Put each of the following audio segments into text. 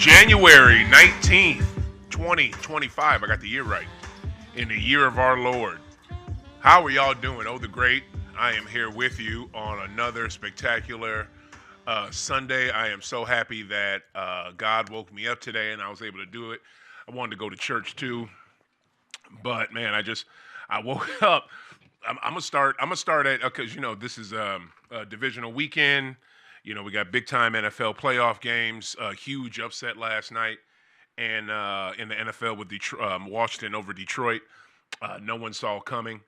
January 19th, 2025. I got the year right. In the year of our Lord. How are y'all doing? Oh, the great. I am here with you on another spectacular Sunday. I am so happy that God woke me up today and I was able to do it. I wanted to go to church too, but man, I woke up. I'm gonna start at because this is a divisional weekend. We got big time NFL playoff games. A huge upset last night, and in the NFL with Washington over Detroit. No one saw coming.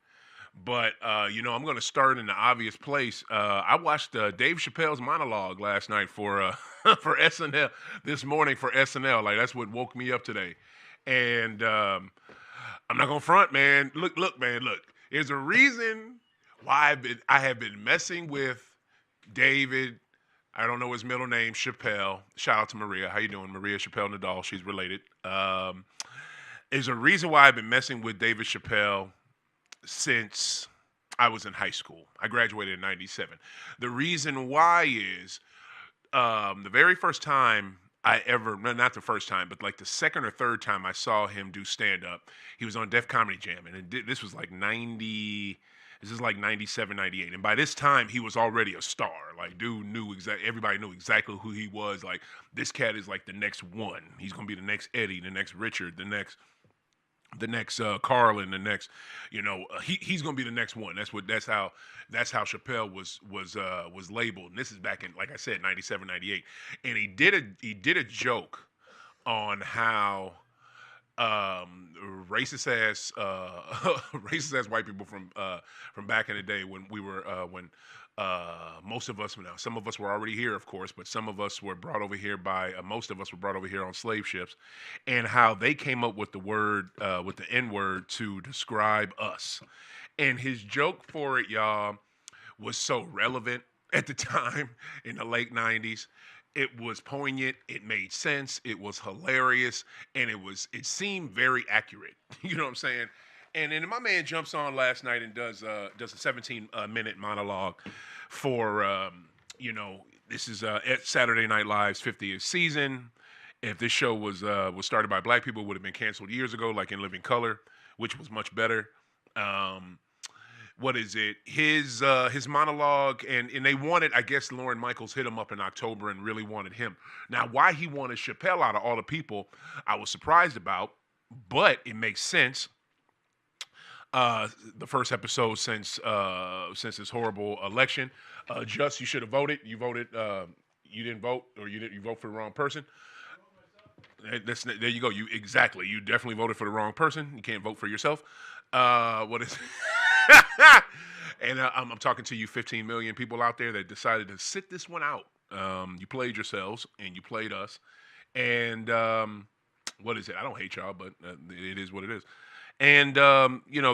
But I'm going to start in the obvious place. I watched Dave Chappelle's monologue last night for for SNL this morning for SNL. Like that's what woke me up today. And I'm not gonna front, man. Look, man. Look. There's a reason why I have been messing with David. I don't know his middle name, Chappelle. Shout out to Maria. How you doing, Maria Chappelle Nadal? She's related. There's a reason why I've been messing with David Chappelle since I was in high school. I graduated in '97. The reason why is the very first time not the first time, but like the second or third time I saw him do stand up, he was on Def Comedy Jam. And this was like 90, this is like 97, 98. And by this time, he was already a star. Like, dude everybody knew exactly who he was. Like, this cat is like the next one. He's going to be the next Eddie, the next Richard, the next Carlin, the next, he's gonna be the next one. That's how Chappelle was labeled. And this is back in, like I said, 97, 98. And he did a joke on how racist ass racist ass white people from back in the day when we were when most of us, now some of us were already here, of course, but some of us were brought over here by most of us were brought over here on slave ships, and how they came up with the word with the N-word to describe us. And his joke for it, y'all, was so relevant at the time in the late '90s. It was poignant. It made sense. It was hilarious, and it seemed very accurate. You know what I'm saying? And then my man jumps on last night and does a 17-minute monologue for this is Saturday Night Live's 50th season. If this show was started by black people, it would have been canceled years ago, like in Living Color, which was much better. What is it? His monologue, and they wanted, I guess Lorne Michaels hit him up in October and really wanted him. Now, why he wanted Chappelle out of all the people, I was surprised about, but it makes sense. The first episode since this horrible election. Just, you should have voted. You voted. You didn't vote, or you vote for the wrong person. There you go. You definitely voted for the wrong person. You can't vote for yourself. What is? And I'm talking to you, 15 million people out there that decided to sit this one out. You played yourselves and you played us. And what is it? I don't hate y'all, but it is what it is. And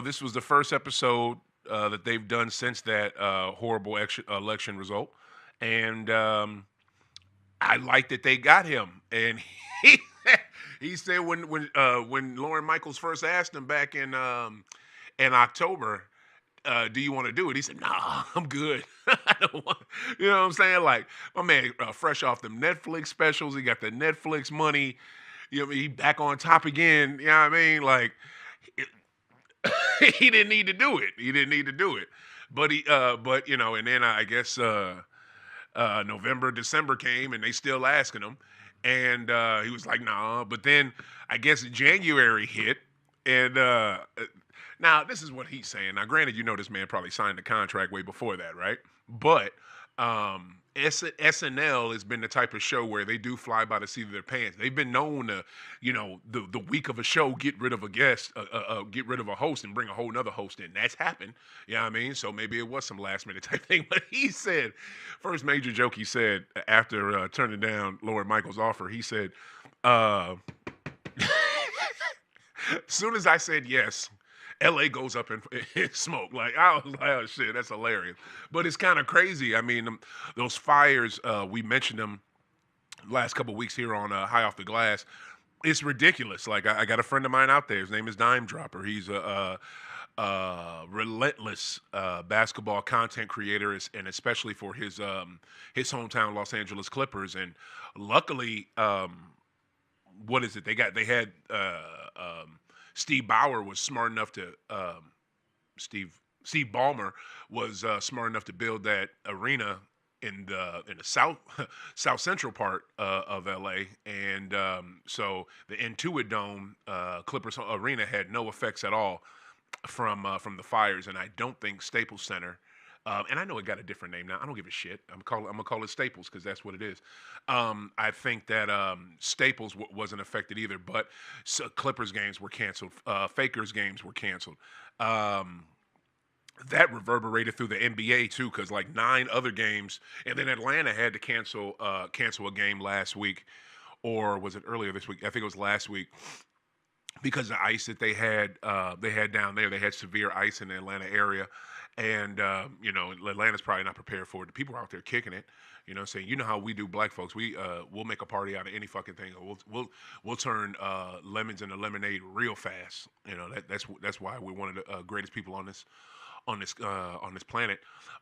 this was the first episode that they've done since that horrible election result. And I like that they got him. And he said when Lorne Michaels first asked him back in October, do you want to do it? He said, nah, I'm good. I don't want, you know what I'm saying? Like, my man, fresh off them Netflix specials, he got the Netflix money. He back on top again. You know what I mean? Like, he didn't need to do it. He didn't need to do it. But and then I guess November, December came, and they still asking him, and he was like, nah. But then I guess January hit, and now this is what he's saying. Now, granted, this man probably signed the contract way before that, right? But SNL has been the type of show where they do fly by the seat of their pants. They've been known to, the week of a show, get rid of a guest, get rid of a host and bring a whole nother host in. That's happened. You know what I mean? So maybe it was some last minute type thing. But he said, first major joke he said after turning down Lorne Michaels' offer, he said, as soon as I said yes, LA goes up in smoke. Like, I was like, oh shit, that's hilarious. But it's kind of crazy. I mean, those fires, we mentioned them last couple of weeks here on High Off the Glass. It's ridiculous. Like, I got a friend of mine out there. His name is Dime Dropper. He's a relentless basketball content creator, and especially for his hometown Los Angeles Clippers. And luckily, what is it? They had Steve Bauer was smart enough to Steve Ballmer was smart enough to build that arena in the south central part of LA, and so the Intuit Dome Clippers Arena had no effects at all from the fires, and I don't think Staples Center. And I know it got a different name now. I don't give a shit. I'm gonna call it Staples because that's what it is. I think that Staples wasn't affected either, but Clippers games were canceled. Fakers games were canceled. That reverberated through the NBA too, because like 9 other games, and then Atlanta had to cancel a game last week, or was it earlier this week? I think it was last week because the ice that they had down there. They had severe ice in the Atlanta area, and Atlanta's probably not prepared for it. The people are out there kicking it, saying, how we do, black folks. We'll make a party out of any fucking thing. We'll turn lemons into lemonade real fast. That's why we're one of the greatest people on this planet.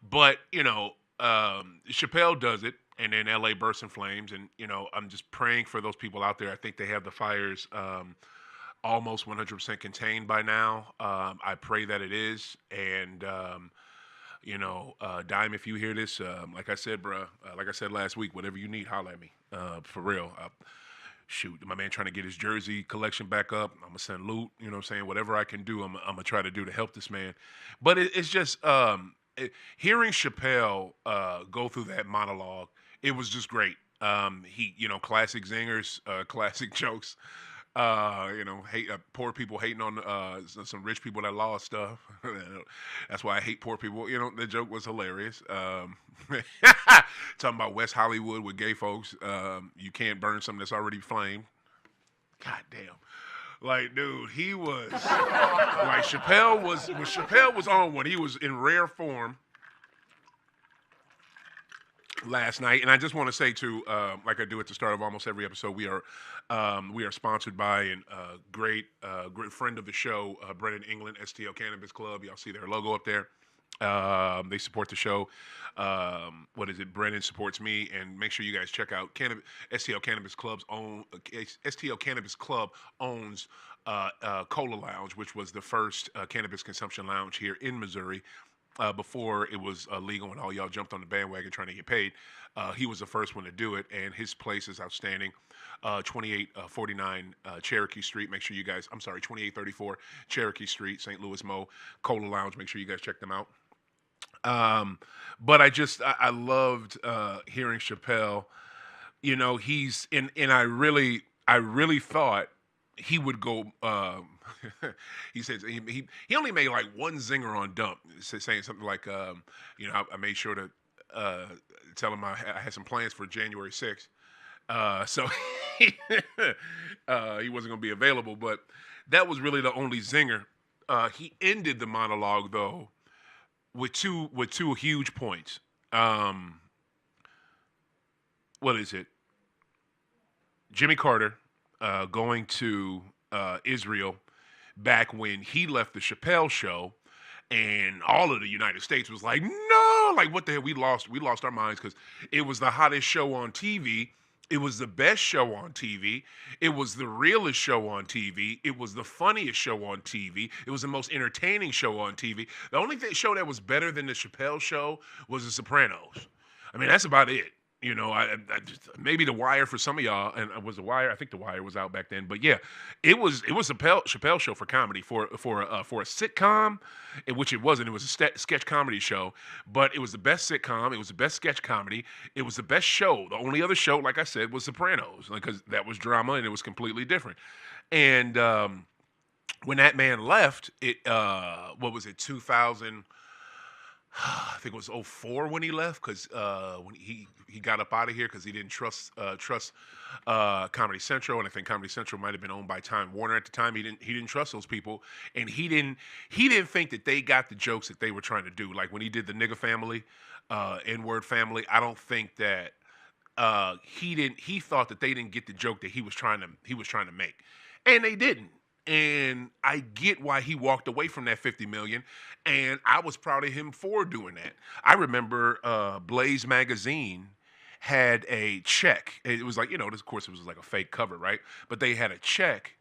But Chappelle does it, and then LA bursts in flames, and I'm just praying for those people out there. I think they have the fires almost 100% contained by now. I pray that it is, and Dime, if you hear this, like I said, bruh, like I said last week, whatever you need, holler at me, for real. Shoot, my man trying to get his jersey collection back up. I'm gonna send loot, you know what I'm saying? Whatever I can do, I'm gonna try to do to help this man. But it's just hearing Chappelle go through that monologue, it was just great. Classic zingers, classic jokes. Poor people hating on some rich people that lost stuff. That's why I hate poor people. The joke was hilarious. Talking about West Hollywood with gay folks. You can't burn something that's already flamed. God damn. Like, dude, he was like Chappelle was when Chappelle was on one. He was in rare form last night, and I just want to say too, like I do at the start of almost every episode, we are sponsored by a great friend of the show, Brennan England, STL Cannabis Club. Y'all see their logo up there. They support the show. What is it? Brennan supports me, and make sure you guys check out STL Cannabis Club's own. STL Cannabis Club owns Cola Lounge, which was the first cannabis consumption lounge here in Missouri. Before it was legal and all y'all jumped on the bandwagon trying to get paid. He was the first one to do it, and his place is outstanding. 2849 Cherokee Street. Make sure you guys, 2834 Cherokee Street, St. Louis, Mo. Cola Lounge. Make sure you guys check them out. But I loved hearing Chappelle. He's and I really thought he would go. He says he only made like one zinger on Dump, saying something like, I made sure to tell him I had some plans for January 6th. So he wasn't going to be available, but that was really the only zinger. He ended the monologue though with two huge points. What is it? Jimmy Carter going to Israel back when he left the Chappelle show, and all of the United States was like, no, like what the hell? We lost our minds because it was the hottest show on TV. It was the best show on TV. It was the realest show on TV. It was the funniest show on TV. It was the most entertaining show on TV. The only show that was better than the Chappelle show was The Sopranos. I mean, that's about it. I maybe The Wire for some of y'all, and was The Wire. I think The Wire was out back then, but yeah, it was Chappelle show for comedy for a sitcom, in which it wasn't. It was a sketch comedy show, but it was the best sitcom. It was the best sketch comedy. It was the best show. The only other show, like I said, was Sopranos, because that was drama and it was completely different. And when that man left, what was it, 2000? I think it was 2004 when he left, because when he got up out of here because he didn't trust Comedy Central, and I think Comedy Central might have been owned by Time Warner at the time. He didn't trust those people, and he didn't think that they got the jokes that they were trying to do. Like when he did the nigga family, N-word family, I don't think that he thought that they didn't get the joke that he was trying to make, and they didn't. And I get why he walked away from that $50 million, and I was proud of him for doing that. I remember Blaze magazine had a check. It was like, of course, it was like a fake cover, right? But they had a check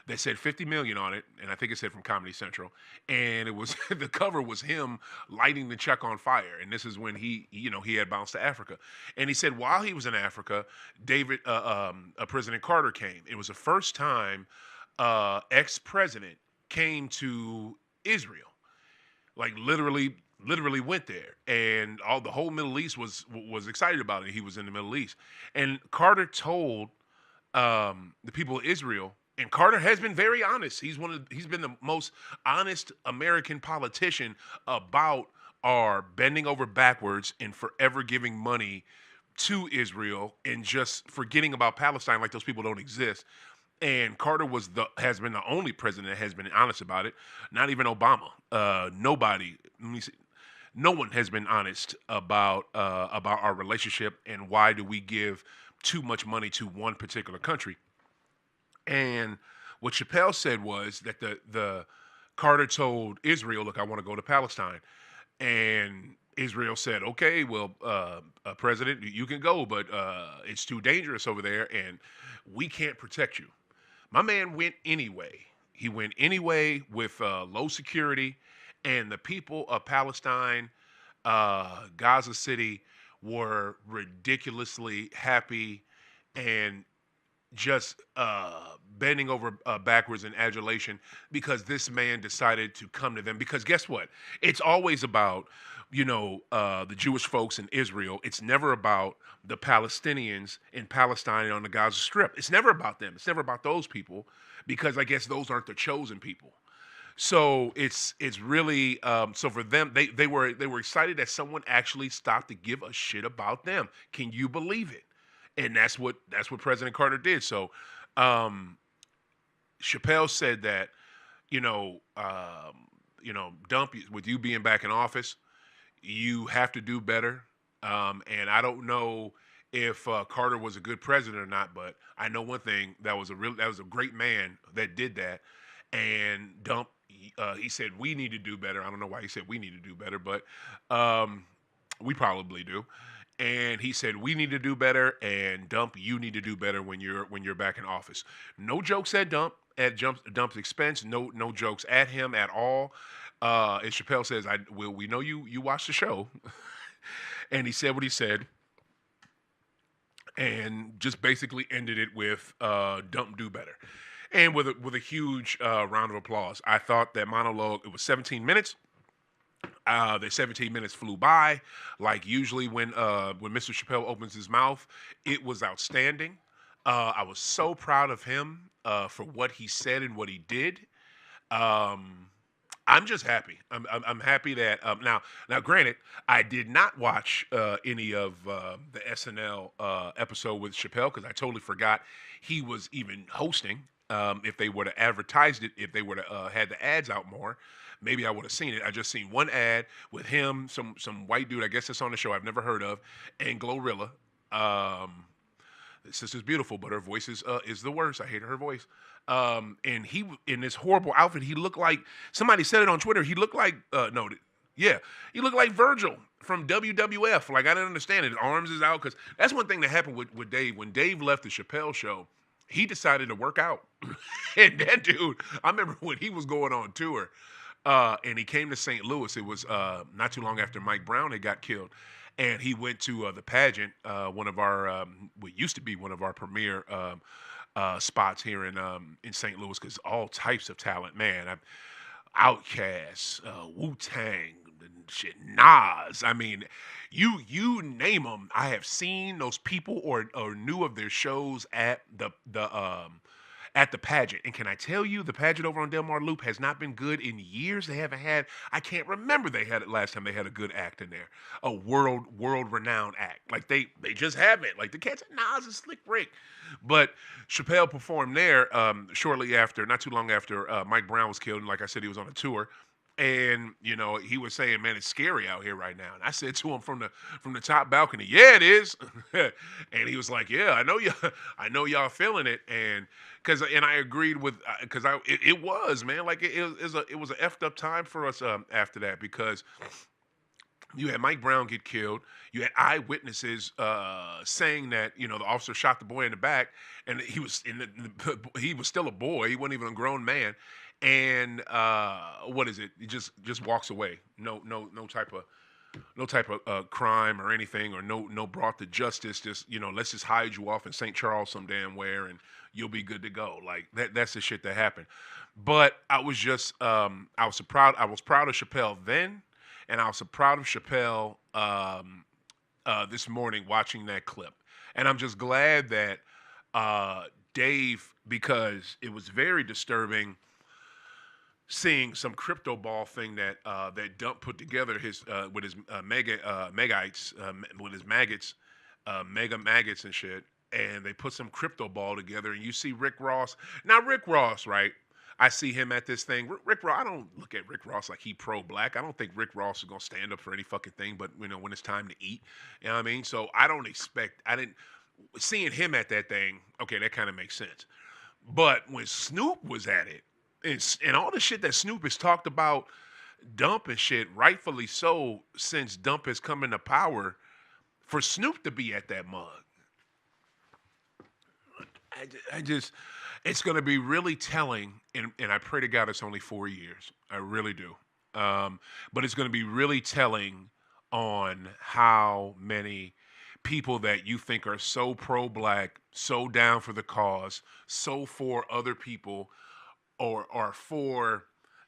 that said 50 million on it, and I think it said from Comedy Central, and it was the cover was him lighting the check on fire, and this is when he had bounced to Africa, and he said while he was in Africa, President Carter came. It was the first time ex-president came to Israel, like literally went there, and all the whole Middle East was excited about it. He was in the Middle East, and Carter told the people of Israel. And Carter has been very honest. He's been the most honest American politician about our bending over backwards and forever giving money to Israel and just forgetting about Palestine like those people don't exist. And Carter has been the only president that has been honest about it. Not even Obama. Nobody. Let me see. No one has been honest about our relationship and why do we give too much money to one particular country. And what Chappelle said was that the Carter told Israel, "Look, I want to go to Palestine," and Israel said, "Okay, well, President, you can go, but it's too dangerous over there, and we can't protect you." My man went anyway. He went anyway with low security, and the people of Palestine, Gaza City, were ridiculously happy and just bending over backwards in adulation because this man decided to come to them. Because guess what? It's always about, the Jewish folks in Israel. It's never about the Palestinians in Palestine and on the Gaza Strip. It's never about them. It's never about those people because I guess those aren't the chosen people. So it's really so for them they were excited that someone actually stopped to give a shit about them. Can you believe it? And that's what President Carter did. So Chappelle said that, Dump, with you being back in office, you have to do better. And I don't know if Carter was a good president or not, but I know one thing: that was a great man that did that. And Dump, he said we need to do better. I don't know why he said we need to do better, but we probably do. And he said we need to do better, and Dump, you need to do better when you're back in office. No jokes at Dump's expense. No jokes at him at all. As Chappelle says, we know you watched the show, and he said what he said, and just basically ended it with Dump do better, and with a huge round of applause. I thought that monologue, it was 17 minutes. The 17 minutes flew by, like usually when Mr. Chappelle opens his mouth. It was outstanding. I was so proud of him for what he said and what he did. I'm just happy. I'm happy that now. Granted, I did not watch any of the SNL episode with Chappelle because I totally forgot he was even hosting. If they would have advertised it, if they would have had the ads out more, maybe I would have seen it. I just seen one ad with him, some white dude, I guess that's on the show I've never heard of, and Glorilla. The sister's beautiful, but her voice is the worst. I hate her voice. And he, in this horrible outfit, he looked like, somebody said it on Twitter, he looked like, he looked like Virgil from WWF. Like, I didn't understand it. His arms is out, because that's one thing that happened with Dave. When Dave left the Chappelle show, he decided to work out. And that dude, I remember when he was going on tour, and he came to St. Louis. It was not too long after Mike Brown had got killed. And he went to the pageant, one of our, what used to be one of our premier spots here in St. Louis, because all types of talent, man. Outkast, Wu-Tang, shit, Nas. I mean, you name them. I have seen those people or knew of their shows at the pageant. And can I tell you, the pageant over on Delmar Loop has not been good in years. They haven't had, I can't remember they had it last time they had a good act in there. A world renowned act. Like they just haven't. Like the cats at Nas and Slick Rick. But Chappelle performed there shortly after, not too long after Mike Brown was killed. And like I said, he was on a tour. And, he was saying, man, it's scary out here right now. And I said to him from the top balcony, yeah, it is. And he was like, yeah, I know y'all feeling it. And I agreed with, because it was, man, like it was an effed up time for us after that, because You had Mike Brown get killed. You had eyewitnesses saying that the officer shot the boy in the back, and he was he was still a boy. He wasn't even a grown man. And what is it? He just walks away. No type of crime or anything, or no brought to justice. Just let's just hide you off in St. Charles some damn where, and you'll be good to go. Like that's the shit that happened. But I was proud of Chappelle then, and I was so proud of Chappelle this morning watching that clip. And I'm just glad that Dave, because it was very disturbing seeing some crypto ball thing that Dump put together his with his megites with his maggots, mega maggots and shit, and they put some crypto ball together, and you see Rick Ross. Now Rick Ross, right? I see him at this thing. Rick Ross. I don't look at Rick Ross like he pro-black. I don't think Rick Ross is gonna stand up for any fucking thing. But when it's time to eat, you know what I mean. So I don't expect. I didn't seeing him at that thing. Okay, that kind of makes sense. But when Snoop was at it, and all the shit that Snoop has talked about Dump and shit, rightfully so, since Dump has come into power, for Snoop to be at that mug, I just, it's going to be really telling, and I pray to God it's only 4 years. I really do. But it's going to be really telling on how many people that you think are so pro-black, so down for the cause, so for other people, or are for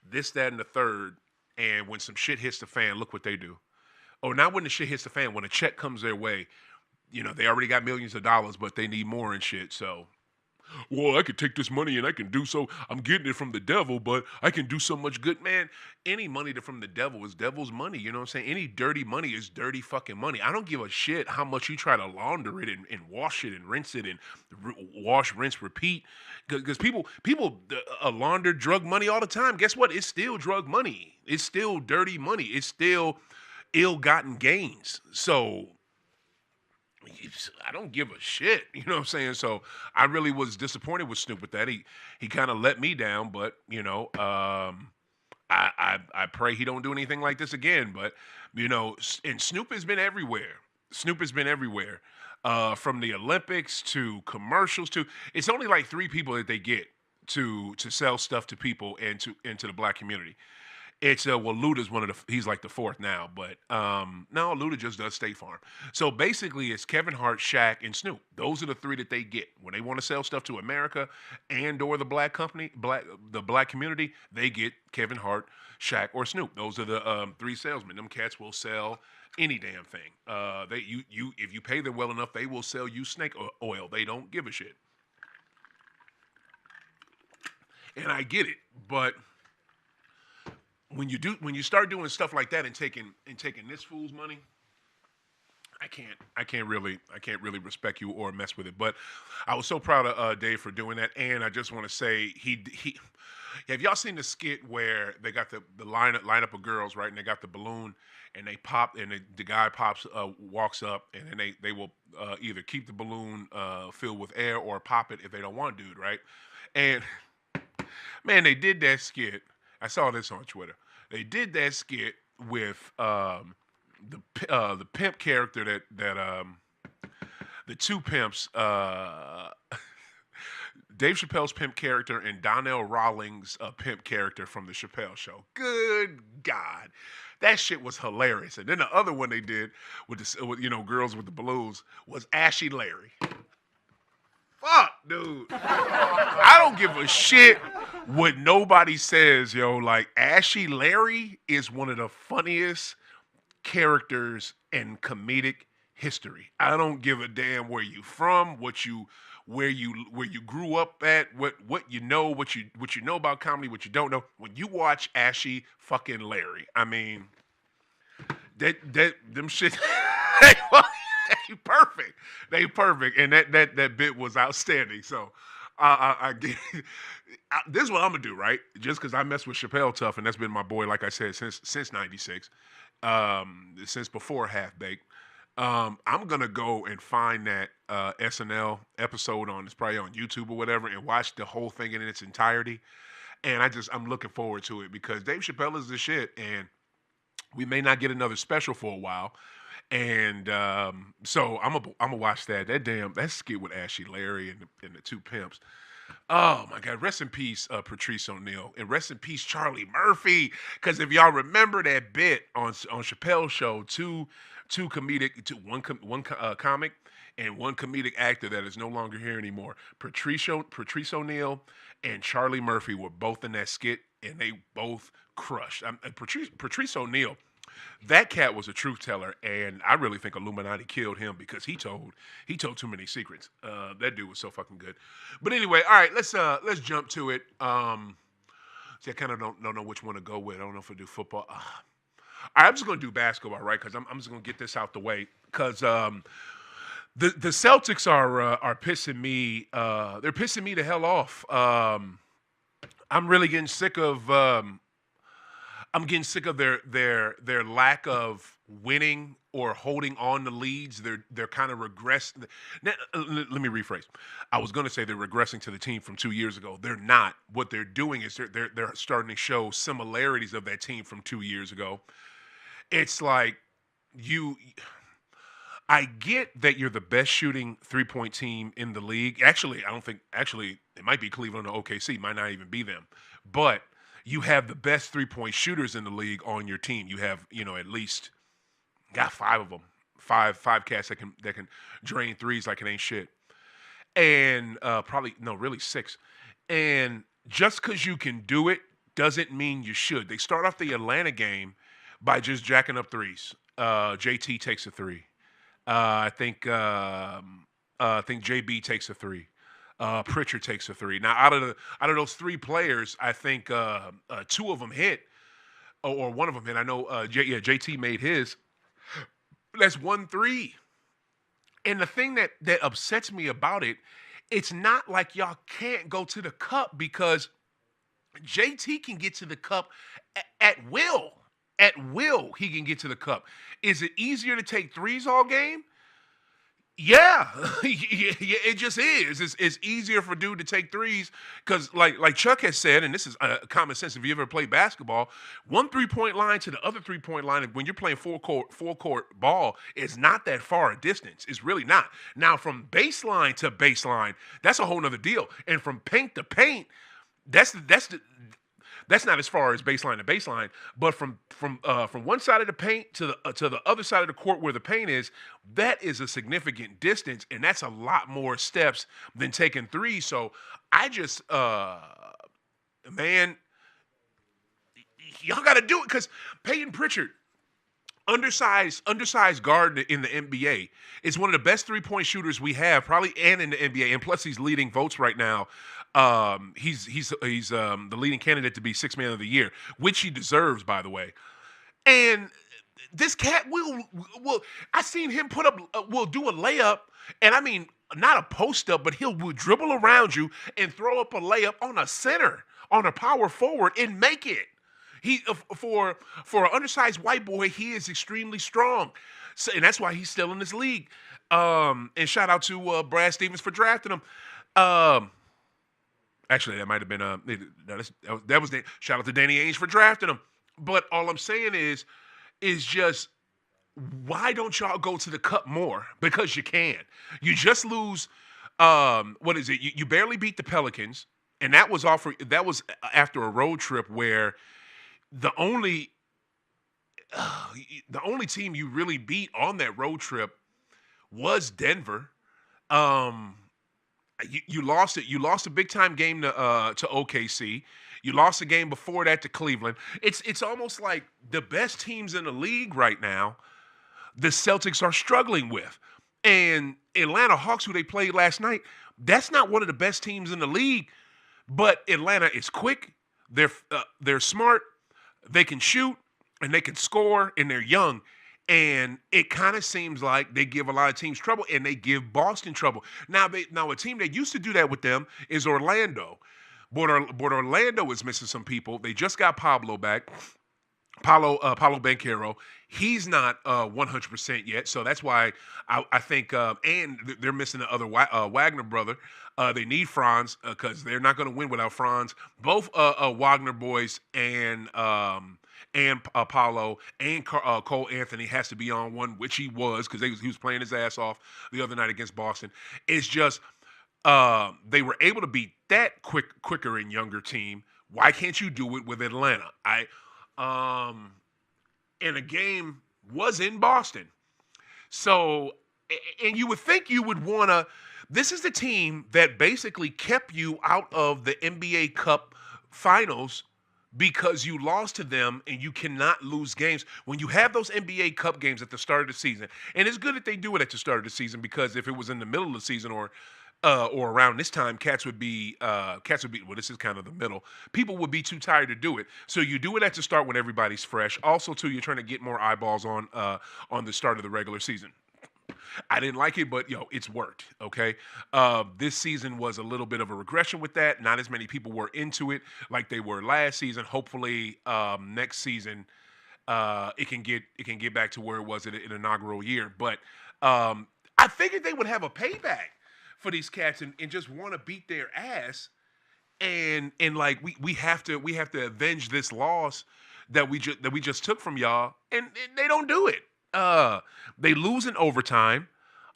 this, that, and the third. And when some shit hits the fan, look what they do. Or not when the shit hits the fan, when a check comes their way, they already got millions of dollars, but they need more and shit. So, well, I could take this money and I can do so. I'm getting it from the devil, but I can do so much good. Man, any money from the devil is devil's money. You know what I'm saying? Any dirty money is dirty fucking money. I don't give a shit how much you try to launder it and wash it and rinse it and wash, rinse, repeat. Because people launder drug money all the time. Guess what? It's still drug money. It's still dirty money. It's still ill-gotten gains. So I don't give a shit. You know what I'm saying? So I really was disappointed with Snoop with that. He kind of let me down, but I pray he don't do anything like this again. But and Snoop has been everywhere. Snoop has been everywhere, from the Olympics to commercials to. It's only like three people that they get to sell stuff to people and into the black community. It's well, Luda's one of he's like the fourth now, but no, Luda just does State Farm. So basically, it's Kevin Hart, Shaq, and Snoop. Those are the three that they get when they want to sell stuff to America and/or the the black community. They get Kevin Hart, Shaq, or Snoop. Those are the three salesmen. Them cats will sell any damn thing. If you pay them well enough, they will sell you snake oil. They don't give a shit. And I get it, but when you start doing stuff like that and taking this fool's money, I can't really respect you or mess with it. But I was so proud of Dave for doing that, and I just want to say he have y'all seen the skit where they got the lineup of girls, right, and they got the balloon and they pop, and the guy walks up, and then they will either keep the balloon filled with air or pop it if they don't want dude, right? And man, they did that skit. I saw this on Twitter. They did that skit with the pimp character that the two pimps, Dave Chappelle's pimp character and Donnell Rawlings' pimp character from the Chappelle Show. Good God, that shit was hilarious. And then the other one they did with girls with the balloons was Ashy Larry. Fuck, dude. I don't give a shit what nobody says, yo. Like, Ashy Larry is one of the funniest characters in comedic history. I don't give a damn where you from, where you grew up at, what you know, what you know about comedy, what you don't know. When you watch Ashy fucking Larry, I mean, them shit. They perfect. They perfect, and that bit was outstanding. So, I get this is what I'm gonna do, right? Just because I mess with Chappelle tough, and that's been my boy, like I said, since '96, since before Half Baked. I'm gonna go and find that SNL episode it's probably on YouTube or whatever, and watch the whole thing in its entirety. And I'm looking forward to it because Dave Chappelle is the shit, and We may not get another special for a while. And so I'm gonna watch that. That skit with Ashley Larry and the two pimps. Oh my God! Rest in peace, Patrice O'Neal, and rest in peace, Charlie Murphy. Because if y'all remember that bit on Chappelle's show, two comedic, one comic and one comedic actor that is no longer here anymore. Patrice O'Neal and Charlie Murphy were both in that skit, and they both crushed. Patrice O'Neal, that cat was a truth teller, and I really think Illuminati killed him because he told too many secrets. That dude was so fucking good. But anyway, all right, let's jump to it. See, I kind of don't know which one to go with. I don't know if I do football. All right, I'm just gonna do basketball, right? Because I'm just gonna get this out the way. Because the Celtics are pissing me. They're pissing me the hell off. I'm really getting sick of. I'm getting sick of their lack of winning or holding on to leads. They're kind of regressing. Now, let me rephrase. I was going to say they're regressing to the team from 2 years ago. They're not. What they're doing is they're starting to show similarities of that team from 2 years ago. It's like you. I get that you're the best shooting 3-point team in the league. Actually, I don't think. Actually, it might be Cleveland or OKC. Might not even be them, but you have the best 3-point shooters in the league on your team. You have, at least got five of them, five cats that can drain threes like it ain't shit, and probably no, really six. And just because you can do it doesn't mean you should. They start off the Atlanta game by just jacking up threes. JT takes a three. I think JB takes a three. Pritchard takes a three. Now, out of those three players, I think two of them hit, or one of them hit. I know, JT made his. That's 1 3. And the thing that upsets me about it, it's not like y'all can't go to the cup because JT can get to the cup at will. At will, he can get to the cup. Is it easier to take threes all game? Yeah, it just is. It's easier for dude to take threes because, like Chuck has said, and this is common sense. If you ever play basketball, 1 3-point line to the other 3-point line, when you're playing full court ball, is not that far a distance. It's really not. Now, from baseline to baseline, that's a whole nother deal. And from paint to paint, that's not as far as baseline to baseline, but from one side of the paint to the other side of the court where the paint is, that is a significant distance, and that's a lot more steps than taking threes. So I just, man, y'all got to do it because Peyton Pritchard, undersized guard in the NBA, is one of the best 3-point shooters we have, probably, and in the NBA, and plus he's leading votes right now. He's the leading candidate to be Sixth Man of the Year, which he deserves, by the way. And this cat will I seen him will do a layup, and I mean not a post up, but will dribble around you and throw up a layup on a center, on a power forward, and make it. He for an undersized white boy, he is extremely strong, so, and that's why he's still in this league. And shout out to Brad Stevens for drafting him. Actually, that might have been that was shout out to Danny Ainge for drafting him. But all I'm saying is just why don't y'all go to the cup more? Because you can. You just lose. What is it? You barely beat the Pelicans, and that was after a road trip where the only team you really beat on that road trip was Denver. You lost it. You lost a big time game to OKC. You lost a game before that to Cleveland. It's almost like the best teams in the league right now, the Celtics are struggling with. And Atlanta Hawks, who they played last night, that's not one of the best teams in the league. But Atlanta is quick. They're smart. They can shoot and they can score, and they're young. And it kind of seems like they give a lot of teams trouble, and they give Boston trouble. Now a team that used to do that with them is Orlando. But Orlando is missing some people. They just got Pablo back. Paulo Banchero. He's not 100% yet, so that's why I think, and they're missing the other Wagner brother. They need Franz because they're not going to win without Franz. Both Wagner boys and and Paulo and Cole Anthony has to be on one, which he was because he was playing his ass off the other night against Boston. It's just they were able to beat that quicker and younger team. Why can't you do it with Atlanta? And a game was in Boston. So, and you would think you would want to. This is the team that basically kept you out of the NBA Cup finals because you lost to them and you cannot lose games when you have those NBA Cup games at the start of the season. And it's good that they do it at the start of the season because if it was in the middle of the season or around this time, cats would be well, this is kind of the middle. People would be too tired to do it. So you do it at the start when everybody's fresh. Also, too, you're trying to get more eyeballs on the start of the regular season. I didn't like it, but it's worked. Okay, this season was a little bit of a regression with that. Not as many people were into it like they were last season. Hopefully, next season it can get back to where it was in an inaugural year. But I figured they would have a payback for these cats and just want to beat their ass and like we have to avenge this loss that we just took from y'all and they don't do it. They lose in overtime.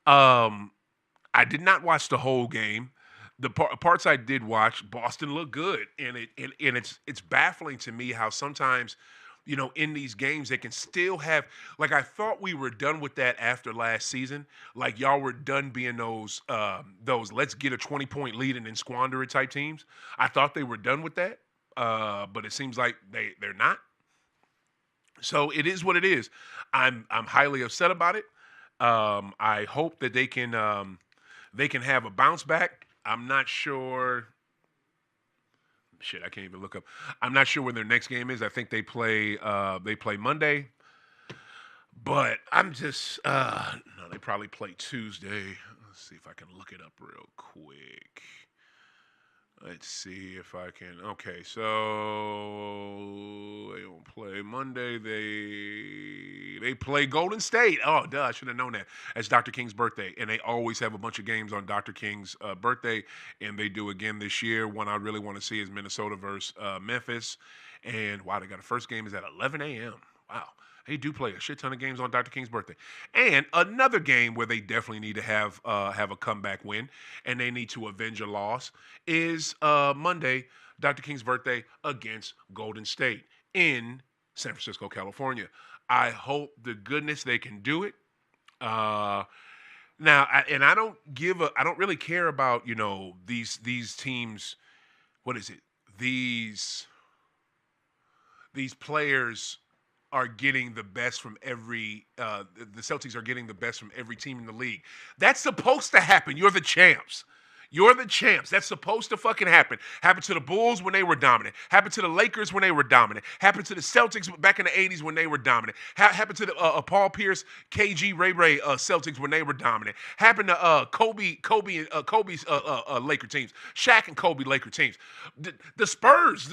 I did not watch the whole game. The parts I did watch, Boston looked good, and it's baffling to me how sometimes in these games they can still have, like, I thought we were done with that after last season. Like y'all were done being those let's get a 20-point lead and then squander it type teams. I thought they were done with that, but it seems like they're not. So it is what it is. I'm highly upset about it. I hope that they can have a bounce back. I'm not sure. Shit, I can't even look up. I'm not sure when their next game is. I think they play Monday. But I'm just no, they probably play Tuesday. Let's see if I can look it up real quick. Let's see if I can. Okay, so they don't play Monday. They play Golden State. Oh, duh, I should have known that. That's Dr. King's birthday, and they always have a bunch of games on Dr. King's birthday, and they do again this year. One I really want to see is Minnesota versus Memphis, and wow, they got a first game is at 11 a.m. Wow. They do play a shit ton of games on Dr. King's birthday. And another game where they definitely need to have a comeback win and they need to avenge a loss is Monday, Dr. King's birthday against Golden State in San Francisco, California. I hope to goodness they can do it. Now, I don't really care about, these teams. What is it? These players are getting the best from the Celtics are getting the best from every team in the league. That's supposed to happen. You're the champs. You're the champs. That's supposed to fucking happen. Happened to the Bulls when they were dominant. Happened to the Lakers when they were dominant. Happened to the Celtics back in the 80s when they were dominant. Happened to the Paul Pierce, KG, Ray Celtics when they were dominant. Happened to Kobe's Laker teams. Shaq and Kobe Laker teams. The Spurs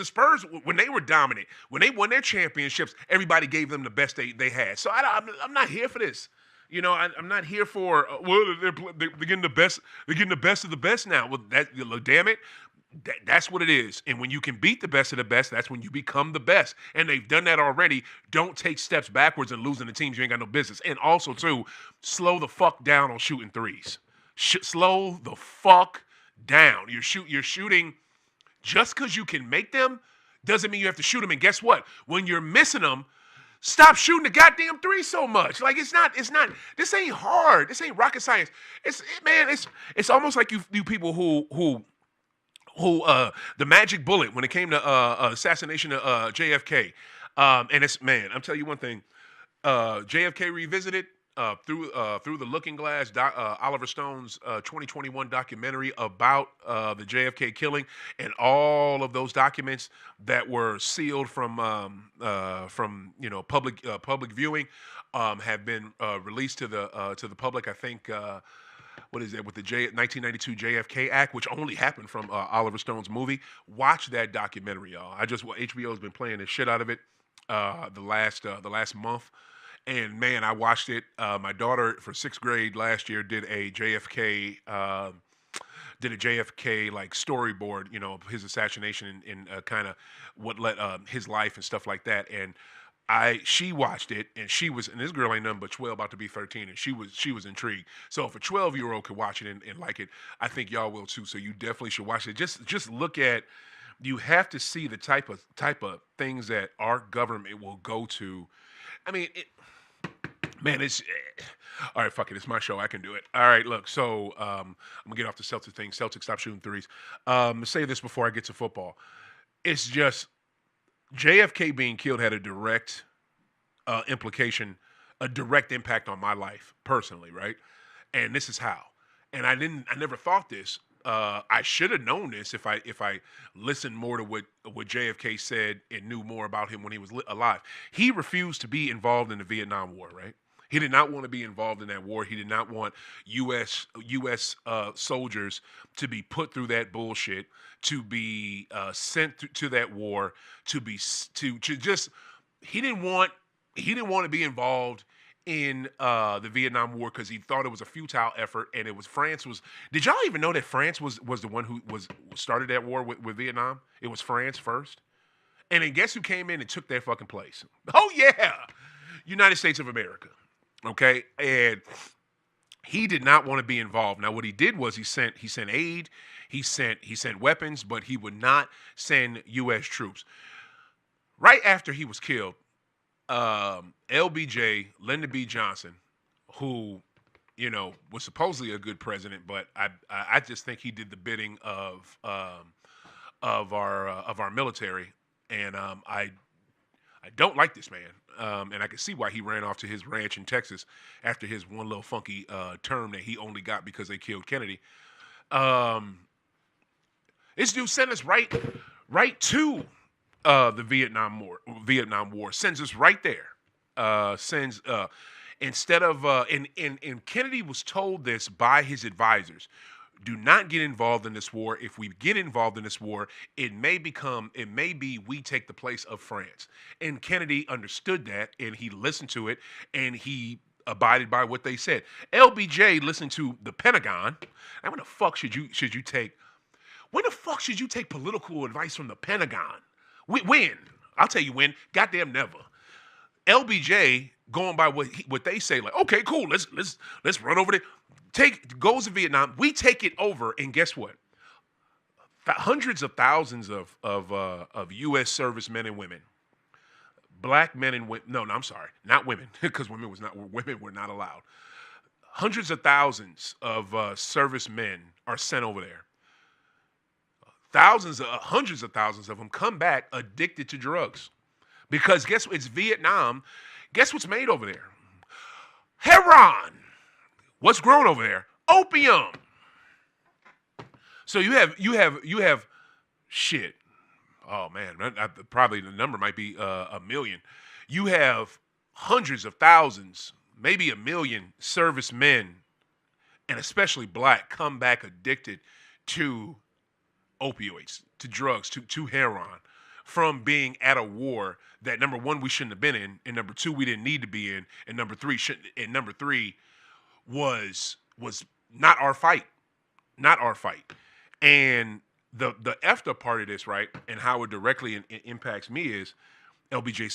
when they were dominant, when they won their championships, everybody gave them the best they had. So I'm not here for this. I'm not here for they're getting the best. They're getting the best of the best now. Well, damn it, that's what it is. And when you can beat the best of the best, that's when you become the best. And they've done that already. Don't take steps backwards and losing the teams you ain't got no business. And also too, slow the fuck down on shooting threes. Slow the fuck down. You're shooting just because you can make them doesn't mean you have to shoot them. And guess what? When you're missing them, stop shooting the goddamn three so much. Like it's not. This ain't hard. This ain't rocket science. It's almost like you people who the magic bullet when it came to assassination of JFK. And I'm telling you one thing. JFK Revisited through the Looking Glass, Oliver Stone's 2021 documentary about the JFK killing, and all of those documents that were sealed from public viewing have been released to the public. I think. What is it with the 1992 JFK Act, which only happened from Oliver Stone's movie? Watch that documentary, y'all. HBO's been playing the shit out of it the last month. And man, I watched it. My daughter for 6th grade last year did a JFK did a JFK like storyboard, of his assassination and kind of what led his life and stuff like that. And she watched it and and this girl ain't nothing but 12, about to be 13, and she was intrigued. So if a 12-year-old could watch it and like it, I think y'all will too. So you definitely should watch it. Just look at, you have to see the type of things that our government will go to. I mean, man, it's all right. Fuck it, it's my show. I can do it. All right, look. So I'm gonna get off the Celtics thing. Celtics stop shooting threes. Say this before I get to football. It's just JFK being killed had a direct implication, a direct impact on my life personally, right? And this is how. And I never thought this. I should have known this if I listened more to what JFK said and knew more about him when he was alive. He refused to be involved in the Vietnam War, right? He did not want to be involved in that war. He did not want U.S. Soldiers to be put through that bullshit, to be sent to that war, to just he didn't want to be involved in the Vietnam War because he thought it was a futile effort, and it was France was. Did y'all even know that France was the one who started that war with Vietnam? It was France first, and then guess who came in and took their fucking place? Oh yeah, United States of America. Okay, and he did not want to be involved. Now, what he did was he sent aid, he sent weapons, but he would not send U.S. troops. Right after he was killed, LBJ, Lyndon B. Johnson, who was supposedly a good president, but I just think he did the bidding of our military, and I don't like this man. And I can see why he ran off to his ranch in Texas after his one little funky term that he only got because they killed Kennedy. This dude sent us right to the Vietnam War. Sends us right there. Instead of and Kennedy was told this by his advisors. Do not get involved in this war. If we get involved in this war, it may be we take the place of France. And Kennedy understood that, and he listened to it, and he abided by what they said. LBJ listened to the Pentagon. And when the fuck should you take? When the fuck should you take political advice from the Pentagon? When? I'll tell you when. Goddamn never. LBJ going by what they say, like, okay, cool, let's run over there. Goes to Vietnam. We take it over, and guess what? Hundreds of thousands of U.S. servicemen and women, black men and women. No, I'm sorry, not women, because women were not allowed. Hundreds of thousands of servicemen are sent over there. Hundreds of thousands of them come back addicted to drugs, because guess what? It's Vietnam. Guess what's made over there? Heroin. What's grown over there? Opium. So you have shit. Oh man, probably the number might be a million. You have hundreds of thousands, maybe a million servicemen, and especially black, come back addicted to opioids, to drugs, to heroin, from being at a war that, number one, we shouldn't have been in, and number two, we didn't need to be in, and number three was not our fight. Not our fight. And the effed up part of this, right, and how it directly impacts me is LBJ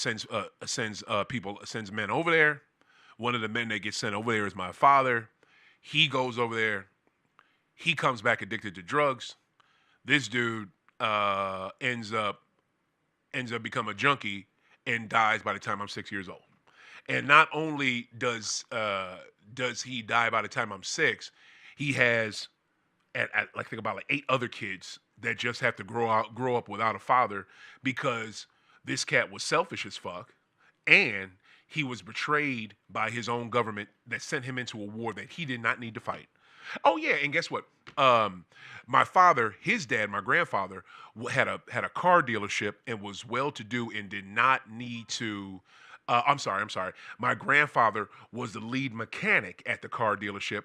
sends men over there. One of the men that gets sent over there is my father. He goes over there. He comes back addicted to drugs. This dude ends up becoming a junkie and dies by the time I'm 6 years old. And not only does he die by the time I'm 6, he has think about like 8 other kids that just have to grow up without a father, because this cat was selfish as fuck, and he was betrayed by his own government that sent him into a war that he did not need to fight. Oh yeah, and guess what? My father, his dad, my grandfather, had a car dealership and was well-to-do and did not need to. I'm sorry. My grandfather was the lead mechanic at the car dealership.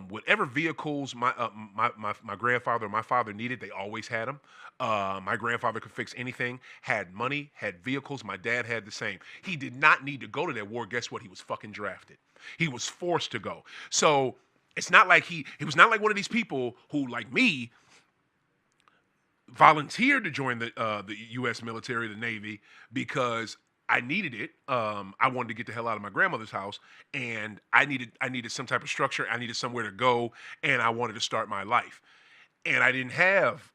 Whatever vehicles my grandfather or my father needed, they always had them. My grandfather could fix anything, had money, had vehicles. My dad had the same. He did not need to go to that war. Guess what? He was fucking drafted. He was forced to go. So It's not like he was not like one of these people who, like me, volunteered to join the U.S. military, the Navy, because I needed it. I wanted to get the hell out of my grandmother's house, and I needed some type of structure. I needed somewhere to go, and I wanted to start my life. And I didn't have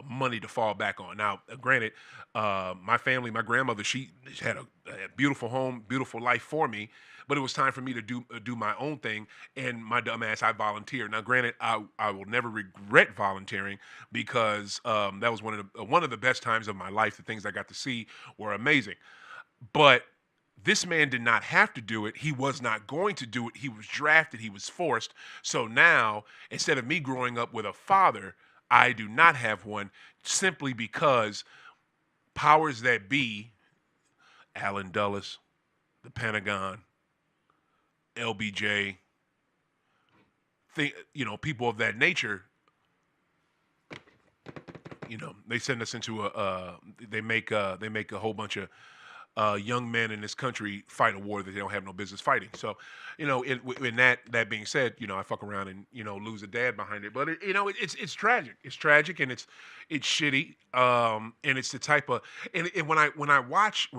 money to fall back on. Now, granted, my family, my grandmother, she had a beautiful home, beautiful life for me. But it was time for me to do my own thing, and my dumb ass, I volunteered. Now, granted, I will never regret volunteering because that was one of the best times of my life. The things I got to see were amazing. But this man did not have to do it. He was not going to do it. He was drafted. He was forced. So now, instead of me growing up with a father, I do not have one simply because powers that be, Allen Dulles, the Pentagon, LBJ, people of that nature, they send us into they make a whole bunch of young men in this country fight a war that they don't have no business fighting. So, in that being said, I fuck around and lose a dad behind it. But it's tragic. It's tragic and it's shitty. And it's the type of and when I watch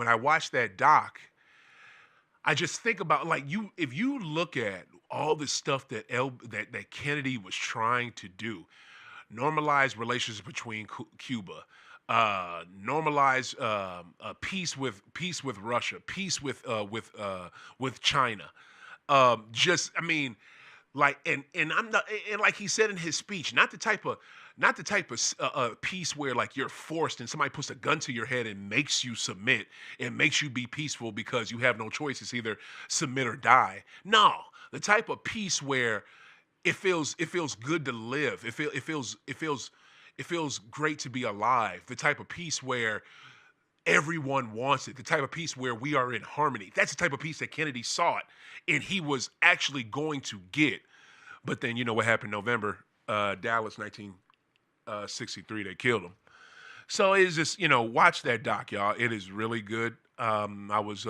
that doc, I just think about if you look at all the stuff that Kennedy was trying to do, normalize relations between Cuba, normalize peace with Russia, peace with China. And I'm not, and like he said in his speech, not the type of peace where like you're forced and somebody puts a gun to your head and makes you submit and makes you be peaceful because you have no choice. It's either submit or die. No, the type of peace where it feels good to live. It feels great to be alive. The type of peace where everyone wants it. The type of peace where we are in harmony. That's the type of peace that Kennedy sought and he was actually going to get. But then you know what happened in November, Dallas, 1963. They killed him. So it's just watch that doc, y'all. It is really good. I was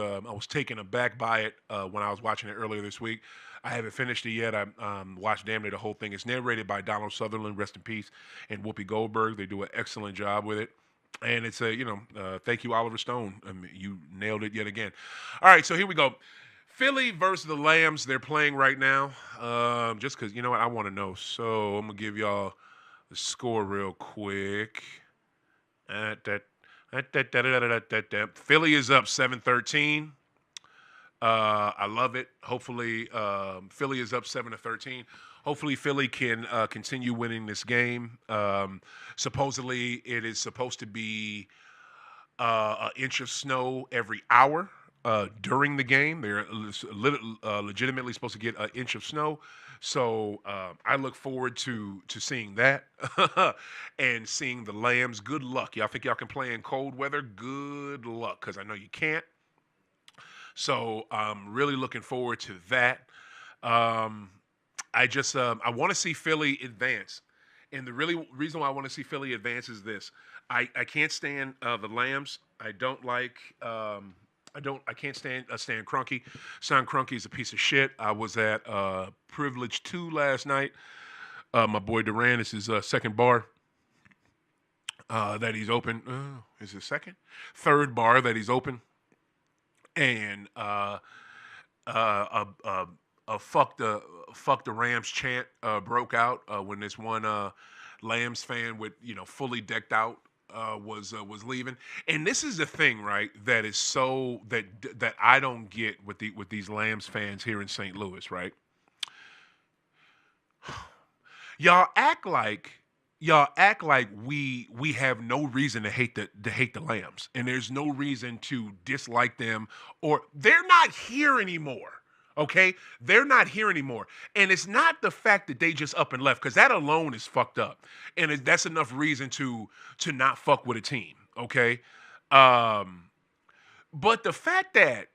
taken aback by it when I was watching it earlier this week. I haven't finished it yet. I watched damn near the whole thing. It's narrated by Donald Sutherland, rest in peace, and Whoopi Goldberg. They do an excellent job with it. And it's thank you, Oliver Stone. You nailed it yet again. All right, so here we go. Philly versus the Lambs. They're playing right now. Just because, you know what, I want to know. So I'm going to give y'all the score real quick. Philly is up 7-13. I love it. Hopefully, Philly is up 7-13. Hopefully, Philly can continue winning this game. Supposedly, it is supposed to be an inch of snow every hour during the game. They're legitimately supposed to get an inch of snow. So I look forward to seeing that and seeing the Lambs. Good luck. Y'all think y'all can play in cold weather? Good luck, because I know you can't. So I'm really looking forward to that. I want to see Philly advance. And the reason why I want to see Philly advance is this. I can't stand the Lambs. I can't stand Stan Kroenke. Stan Kroenke is a piece of shit. I was at Privilege 2 last night. My boy Duran, is his second bar that he's open. Is it second? Third bar that he's open. And fuck the Rams chant broke out when this one Lambs fan with fully decked out was leaving. And this is the thing, right? That is so that I don't get with these Lambs fans here in St. Louis, right? Y'all act like we have no reason to hate the Lambs, and there's no reason to dislike them, or they're not here anymore. Okay, they're not here anymore, and it's not the fact that they just up and left, because that alone is fucked up, and that's enough reason to not fuck with a team. Okay, but the fact that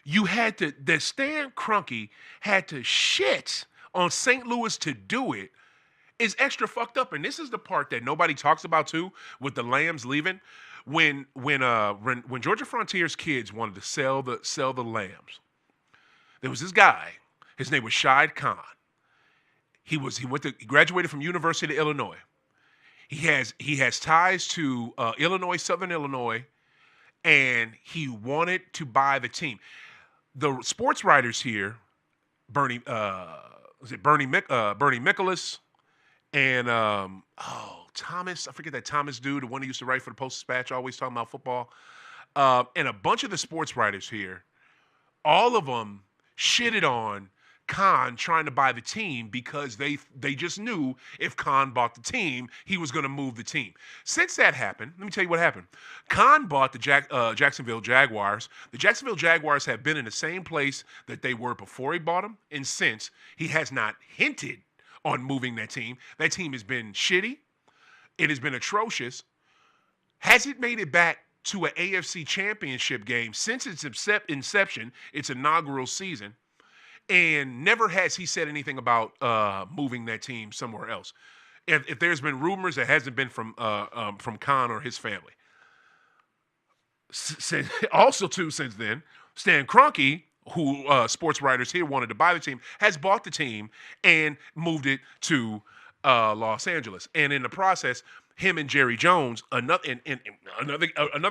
that Stan Kroenke had to shit on St. Louis to do it is extra fucked up. And this is the part that nobody talks about too, with the Lambs leaving. When Georgia Frontier's kids wanted to sell the Lambs, there was this guy. His name was Shahid Khan, He graduated from University of Illinois. He has ties to Illinois, Southern Illinois, and he wanted to buy the team. The sports writers here, Bernie, was it Bernie Michaelis, and Thomas. I forget that Thomas dude, the one who used to write for the Post-Dispatch, always talking about football, and a bunch of the sports writers here. All of them shitted on Khan trying to buy the team because they just knew if Khan bought the team, he was going to move the team. Since that happened, let me tell you what happened. Khan bought the Jacksonville Jaguars. The Jacksonville Jaguars have been in the same place that they were before he bought them, and since he has not hinted on moving that team. That team has been shitty. It has been atrocious. Has it made it back to an AFC championship game since its inception, its inaugural season? And never has he said anything about moving that team somewhere else. If there's been rumors, it hasn't been from Khan or his family. Also, too, since then, Stan Kroenke, who sports writers here wanted to buy the team, has bought the team and moved it to Los Angeles. And in the process, him and Jerry Jones, another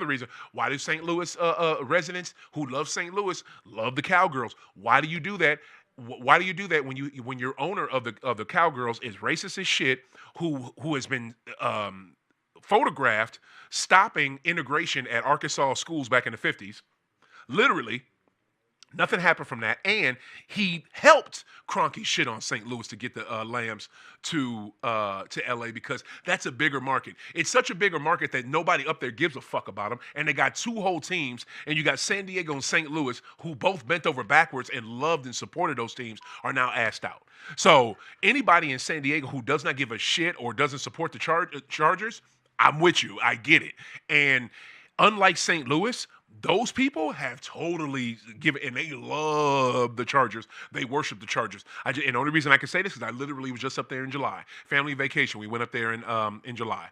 reason why do St. Louis residents who love St. Louis love the Cowgirls? Why do you do that? Why do you do that when your owner of the Cowgirls is racist as shit, who has been photographed stopping integration at Arkansas schools back in the 50s? Literally. Nothing happened from that, and he helped Kroenke shit on St. Louis to get the Lambs to L.A. because that's a bigger market. It's such a bigger market that nobody up there gives a fuck about them, and they got two whole teams, and you got San Diego and St. Louis, who both bent over backwards and loved and supported those teams, are now assed out. So anybody in San Diego who does not give a shit or doesn't support the Chargers, I'm with you. I get it. And unlike St. Louis, those people have totally given, and they love the Chargers. They worship the Chargers. And the only reason I can say this is I literally was just up there in July. Family vacation. We went up there in July.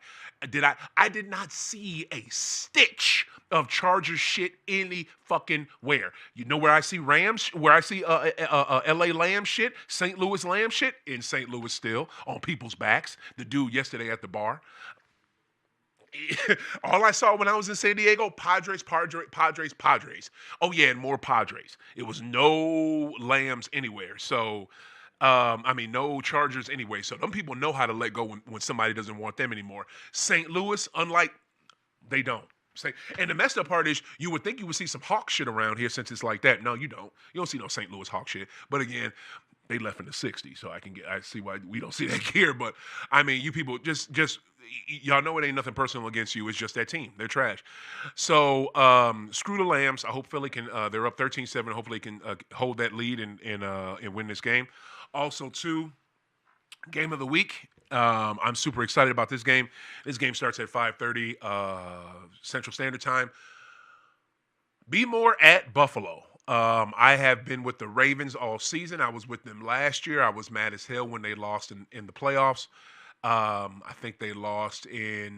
I did not see a stitch of Chargers shit any fucking where. You know where I see Rams, where I see L.A. Lamb shit, St. Louis Lamb shit? In St. Louis still, on people's backs. The dude yesterday at the bar. All I saw when I was in San Diego, Padres. Oh, yeah, and more Padres. It was no Lambs anywhere. So, no Chargers anyway. So, them people know how to let go when somebody doesn't want them anymore. St. Louis, unlike, they don't. And the messed up part is you would think you would see some Hawk shit around here since it's like that. No, you don't. You don't see no St. Louis Hawk shit. But again, they left in the 60s, so I see why we don't see that here. But, you people just y'all know it ain't nothing personal against you. It's just that team. They're trash. So screw the Lambs. I hope Philly can. They're up 13-7. Hopefully, they can hold that lead and win this game. Also, too, game of the week. I'm super excited about this game. This game starts at 5:30 Central Standard Time. Bmore at Buffalo. I have been with the Ravens all season. I was with them last year. I was mad as hell when they lost in the playoffs. I think they lost I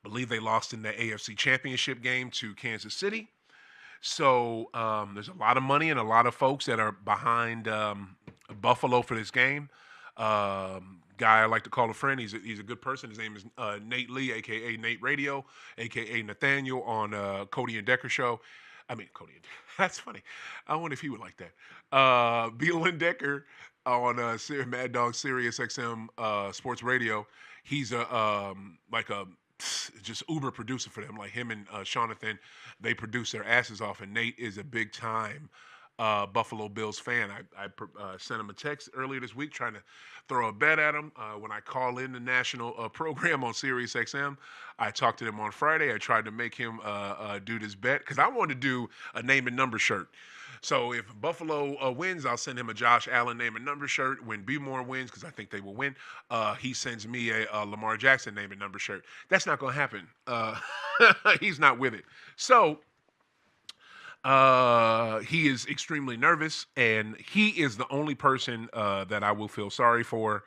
believe they lost in the AFC Championship game to Kansas City. So there's a lot of money and a lot of folks that are behind Buffalo for this game. Guy I like to call a friend. He's a good person. His name is Nate Lee, a.k.a. Nate Radio, a.k.a. Nathaniel on Cody and Decker show. Cody and Decker. That's funny. I wonder if he would like that. Beal and Decker on Mad Dog Sirius XM Sports Radio. He's just uber producer for them. Like him and Jonathan, they produce their asses off. And Nate is a big time Buffalo Bills fan. I sent him a text earlier this week trying to throw a bet at him. When I call in the national program on Sirius XM, I talked to him on Friday. I tried to make him do this bet because I wanted to do a name and number shirt. So if Buffalo wins, I'll send him a Josh Allen name and number shirt. When Bmore wins, because I think they will win, he sends me a Lamar Jackson name and number shirt. That's not going to happen. He's not with it. So he is extremely nervous, and he is the only person that I will feel sorry for.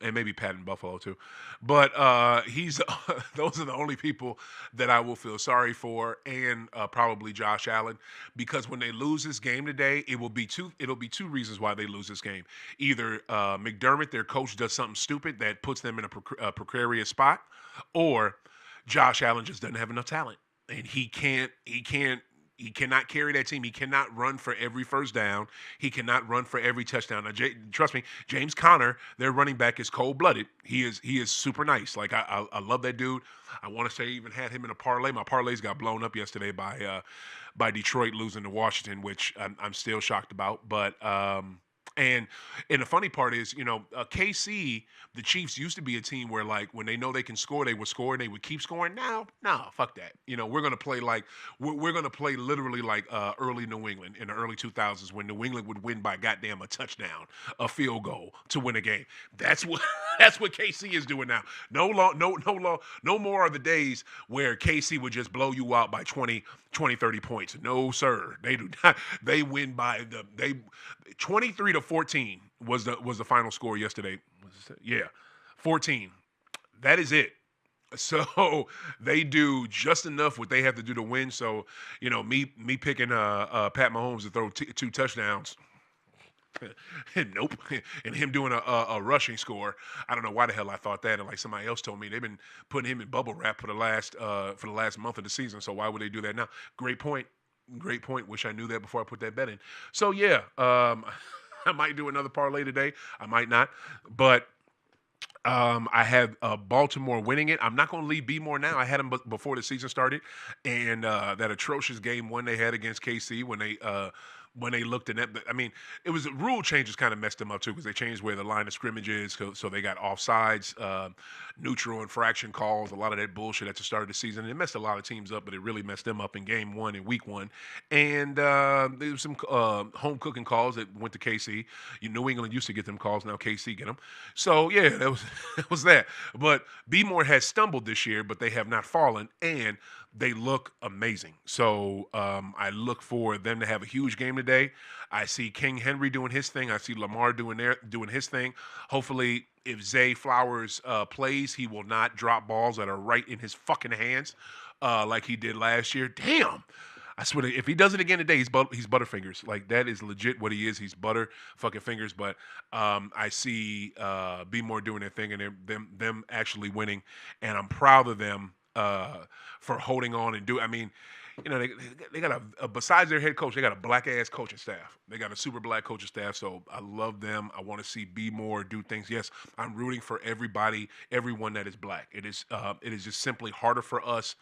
and maybe Pat in Buffalo too. But he's those are the only people that I will feel sorry for, and probably Josh Allen, because when they lose this game today, it'll be two reasons why they lose this game. Either McDermott, their coach, does something stupid that puts them in a precarious spot, or Josh Allen just doesn't have enough talent, and he cannot carry that team. He cannot run for every first down. He cannot run for every touchdown. Now, trust me, James Conner, their running back, is cold blooded. He is super nice. Like I love that dude. I want to say I even had him in a parlay. My parlays got blown up yesterday by Detroit losing to Washington, which I'm still shocked about. But and the funny part is, KC, the Chiefs used to be a team where, like, when they know they can score, they would score and they would keep scoring. Now, no, fuck that. We're gonna play like we're gonna play literally like early New England in the early 2000s, when New England would win by goddamn a touchdown, a field goal to win a game. That's what that's what KC is doing now. No more are the days where KC would just blow you out by 30 points. No, sir. They do not. They win by 23-14 was the final score yesterday. Yeah, 14. That is it. So they do just enough what they have to do to win. So me picking Pat Mahomes to throw two touchdowns. Nope. And him doing a rushing score. I don't know why the hell I thought that. And like somebody else told me, they've been putting him in bubble wrap for the last month of the season. So why would they do that now? Great point. Great point. Wish I knew that before I put that bet in. So yeah, I might do another parlay today. I might not, but I have Baltimore winning it. I'm not going to leave Bmore now. I had them before the season started, and that atrocious game one they had against KC when they looked at that. I mean, it was rule changes kind of messed them up too, because they changed where the line of scrimmage is, so they got offsides, neutral infraction calls, a lot of that bullshit at the start of the season. It messed a lot of teams up, but it really messed them up in game one and week one. And there was some home cooking calls that went to KC. New England used to get them calls, now KC get them. So yeah, that was that was that. But Bmore has stumbled this year, but they have not fallen, and they look amazing. So I look for them to have a huge game today. I see King Henry doing his thing. I see Lamar doing his thing. Hopefully, if Zay Flowers plays, he will not drop balls that are right in his fucking hands like he did last year. Damn. I swear, if he does it again today, he's Butterfingers. Like, that is legit what he is. He's butter fucking fingers. But I see Bmore doing their thing and them actually winning, and I'm proud of them for holding on and I mean, they got besides their head coach, they got a black ass coaching staff. They got a super black coaching staff. So I love them. I want to see Bmore do things. Yes, I'm rooting for everyone that is black. It is just simply harder for us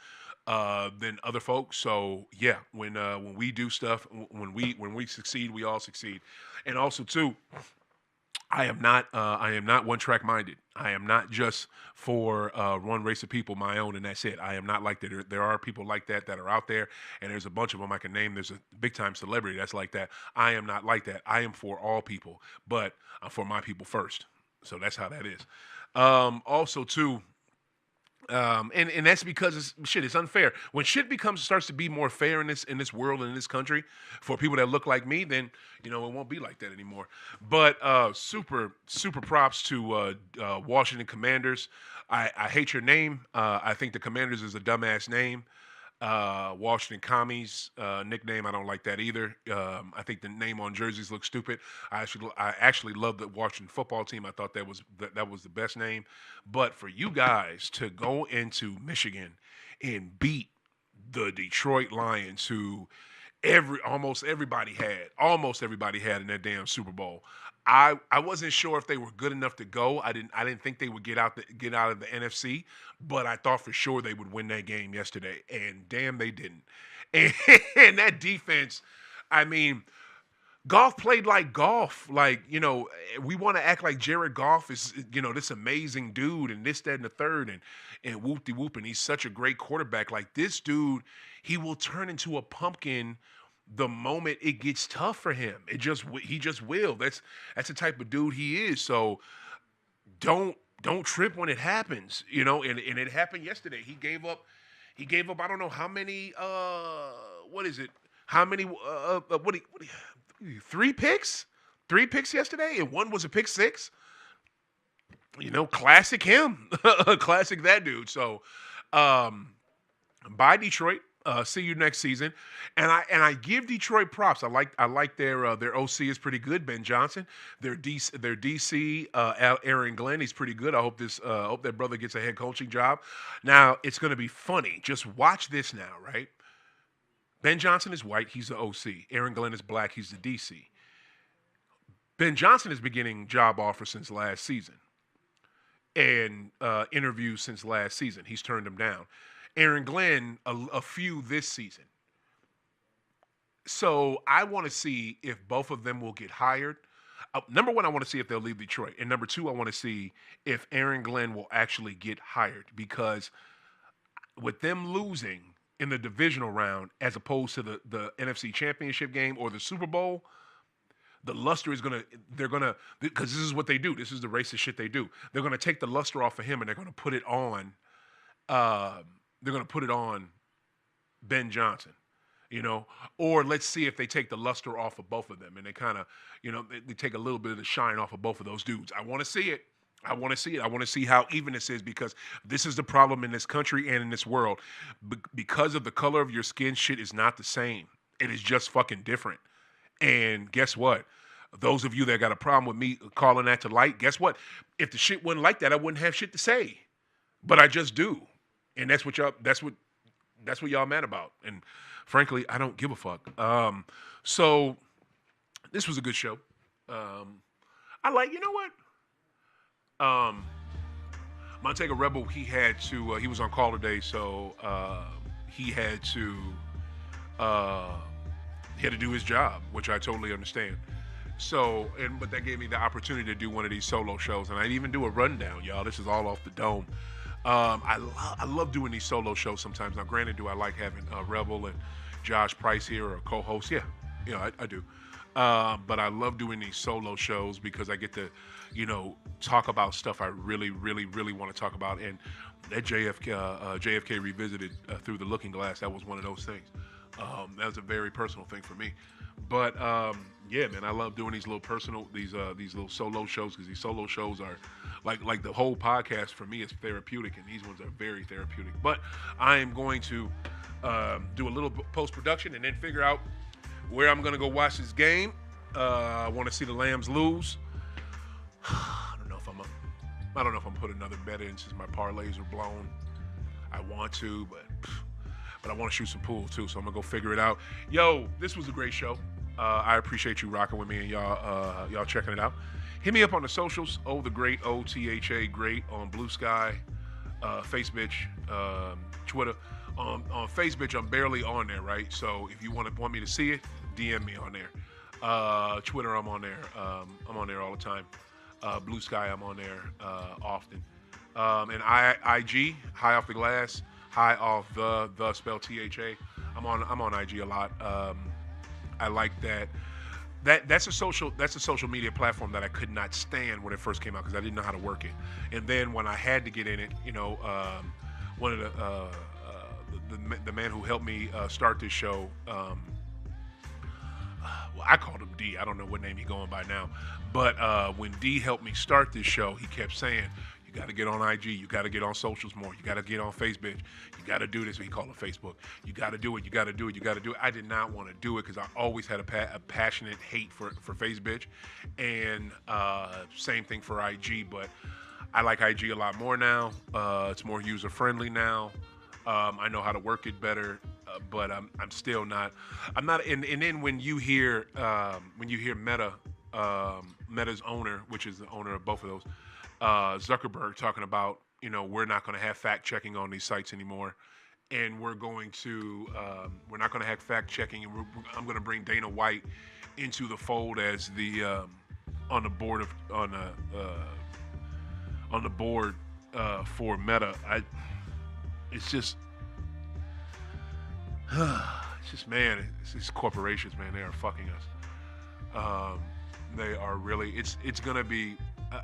than other folks. So yeah, when we do stuff, when we succeed, we all succeed. And also too, I am not one track minded. I am not just for one race of people, my own, and that's it. I am not like that. There are people like that are out there, and there's a bunch of them I can name. There's a big time celebrity that's like that. I am not like that. I am for all people, but I'm for my people first. So that's how that is. Also too, and that's because it's unfair. When shit starts to be more fair in this world and in this country for people that look like me, then it won't be like that anymore. But super props to Washington Commanders. I hate your name. I think the Commanders is a dumbass name. Washington Commies nickname, I don't like that either. I think the name on jerseys looks stupid. I actually love the Washington football team. I thought that was the best name. But for you guys to go into Michigan and beat the Detroit Lions, who almost everybody had in that damn Super Bowl. I wasn't sure if they were good enough to go. I didn't think they would get out of the NFC, but I thought for sure they would win that game yesterday, and damn, they didn't. And that defense, I mean, Goff played like Goff. Like, we want to act like Jared Goff is, this amazing dude and this, that, and the third, and whoop-de-whoop, and he's such a great quarterback. Like, this dude, he will turn into a pumpkin the moment it gets tough for him. He just will. That's the type of dude he is. So don't trip when it happens, and it happened yesterday. He gave up I don't know how many what is it? How many three picks? 3 picks yesterday, and one was a pick six. Classic him, classic that dude. So, um, bye Detroit. See you next season, and I give Detroit props. I like their OC is pretty good. Ben Johnson, their DC Aaron Glenn, he's pretty good. I hope that brother gets a head coaching job. Now it's going to be funny. Just watch this now, right? Ben Johnson is white. He's the OC. Aaron Glenn is black. He's the DC. Ben Johnson is beginning job offers since last season and interviews since last season. He's turned them down. Aaron Glenn, a few this season. So I want to see if both of them will get hired. Number one, I want to see if they'll leave Detroit. And number two, I want to see if Aaron Glenn will actually get hired because with them losing in the divisional round as opposed to the NFC Championship game or the Super Bowl, the luster is they're gonna, because this is what they do. This is the racist shit they do. They're gonna take the luster off of him and they're gonna put it on, Ben Johnson, or let's see if they take the luster off of both of them and they kind of, they take a little bit of the shine off of both of those dudes. I want to see it. I want to see it. I want to see how even this is because this is the problem in this country and in this world. Because of the color of your skin, shit is not the same. It is just fucking different. And guess what? Those of you that got a problem with me calling that to light, guess what? If the shit wasn't like that, I wouldn't have shit to say. But I just do. And that's what y'all mad about. And frankly, I don't give a fuck. So this was a good show. You know what? Montega Rebel, he was on call today, so he had to do his job, which I totally understand. So, but that gave me the opportunity to do one of these solo shows, and I'd even do a rundown, y'all. This is all off the dome. I love doing these solo shows sometimes. Now, granted, do I like having Rebel and Josh Price here or a co-host? Yeah, I do. But I love doing these solo shows because I get to, talk about stuff I really, really, really want to talk about. And that JFK Revisited through the looking glass, that was one of those things. That was a very personal thing for me. But yeah, man, I love doing these little solo shows because these solo shows are like the whole podcast for me is therapeutic, and these ones are very therapeutic. But I am going to do a little post production and then figure out where I'm gonna go watch this game. I want to see the Lambs lose. I don't know if I'm putting another bet in since my parlays are blown. I want to, but I want to shoot some pool too, so I'm gonna go figure it out. Yo, this was a great show. I appreciate you rocking with me and y'all checking it out. Hit me up on the socials. OThaGreat, OThaGreat on Blue Sky, Facebook, Twitter. On Facebook, I'm barely on there, right? So if you want me to see it, DM me on there. Twitter, I'm on there. I'm on there all the time. Blue Sky, I'm on there often. And IG, High Off the Glass, High Off the spell THA. I'm on IG a lot. I like that. That's a social media platform that I could not stand when it first came out because I didn't know how to work it. And then when I had to get in it, one of the man who helped me start this show, well, I called him D. I don't know what name he's going by now. But when D helped me start this show, he kept saying, you got to get on IG. You got to get on socials more. You got to get on Facebook. You got to do this. He called it Facebook. You got to do it. You got to do it. You got to do it. I did not want to do it because I always had a passionate hate for Facebook. And same thing for IG. But I like IG a lot more now. It's more user-friendly now. I know how to work it better. But I'm still not. I'm not. And then when you hear Meta, Meta's owner, which is the owner of both of those, Zuckerberg talking about, we're not going to have fact checking on these sites anymore, and we're not going to have fact checking, and I'm going to bring Dana White into the fold as the on the board for Meta. It's just man, it's these corporations, man, they are fucking us. They are really. It's going to be.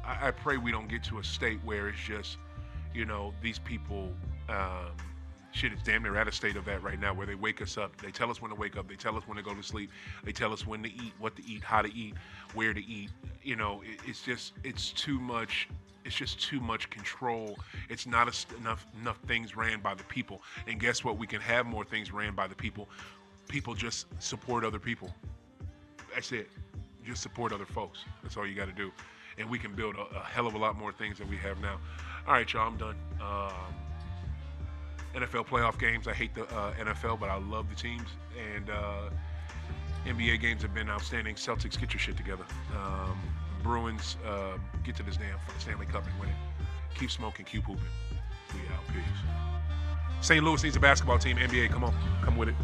I pray we don't get to a state where it's just, these people Shit, it's damn near at a state of that right now where they wake us up. They tell us when to wake up. They tell us when to go to sleep. They tell us when to eat, what to eat, how to eat, where to eat. You know, it's too much. It's just too much control. It's not enough things ran by the people. And guess what? We can have more things ran by the people. People just support other people. That's it. Just support other folks. That's all you got to do. And we can build a hell of a lot more things than we have now. All right, y'all, I'm done. NFL playoff games. I hate the NFL, but I love the teams. And NBA games have been outstanding. Celtics, get your shit together. Bruins, get to this damn Stanley Cup and win it. Keep smoking, keep hooping. We out. Peace. St. Louis needs a basketball team. NBA, come on. Come with it.